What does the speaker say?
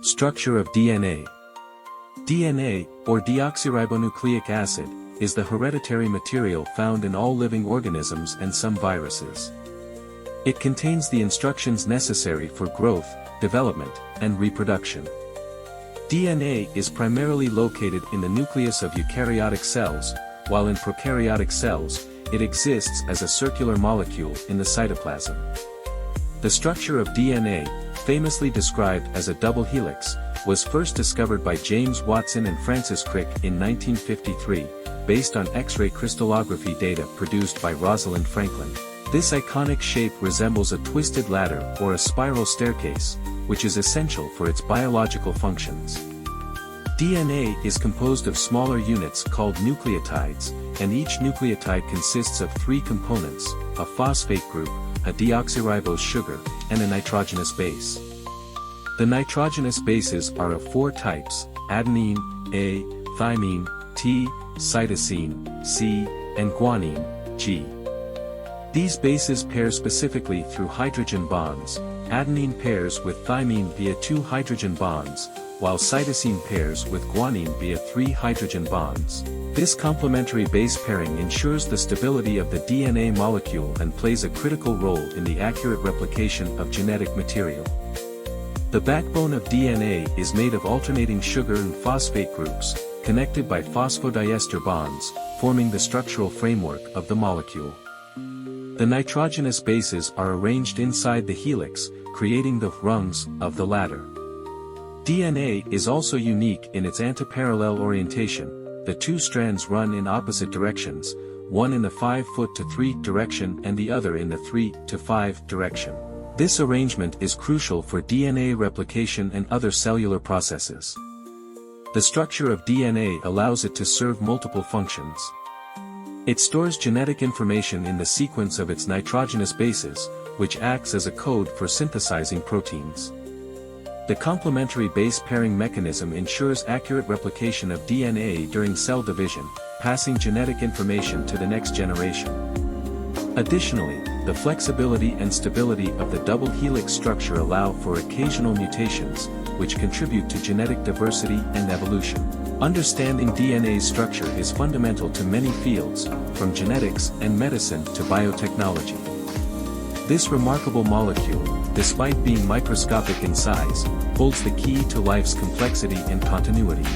Structure of DNA. DNA, or deoxyribonucleic acid, is the hereditary material found in all living organisms and some viruses. It contains the instructions necessary for growth, development, and reproduction. DNA is primarily located in the nucleus of eukaryotic cells, while in prokaryotic cells, it exists as a circular molecule in the cytoplasm. The structure of DNA, famously described as a double helix, was first discovered by James Watson and Francis Crick in 1953, based on X-ray crystallography data produced by Rosalind Franklin. This iconic shape resembles a twisted ladder or a spiral staircase, which is essential for its biological functions. DNA is composed of smaller units called nucleotides, and each nucleotide consists of three components: a phosphate group, a deoxyribose sugar, and a nitrogenous base. The nitrogenous bases are of four types: adenine, A, thymine, T, cytosine, C, and guanine, G. These bases pair specifically through hydrogen bonds. Adenine pairs with thymine via 2 hydrogen bonds, while cytosine pairs with guanine via 3 hydrogen bonds. This complementary base pairing ensures the stability of the DNA molecule and plays a critical role in the accurate replication of genetic material. The backbone of DNA is made of alternating sugar and phosphate groups, connected by phosphodiester bonds, forming the structural framework of the molecule. The nitrogenous bases are arranged inside the helix, creating the rungs of the ladder. DNA is also unique in its antiparallel orientation. The two strands run in opposite directions, one in the 5' to 3 direction and the other in the 3 to 5 direction. This arrangement is crucial for DNA replication and other cellular processes. The structure of DNA allows it to serve multiple functions. It stores genetic information in the sequence of its nitrogenous bases, which acts as a code for synthesizing proteins. The complementary base pairing mechanism ensures accurate replication of DNA during cell division, passing genetic information to the next generation. Additionally, the flexibility and stability of the double helix structure allow for occasional mutations, which contribute to genetic diversity and evolution. Understanding DNA's structure is fundamental to many fields, from genetics and medicine to biotechnology. This remarkable molecule, despite being microscopic in size, holds the key to life's complexity and continuity.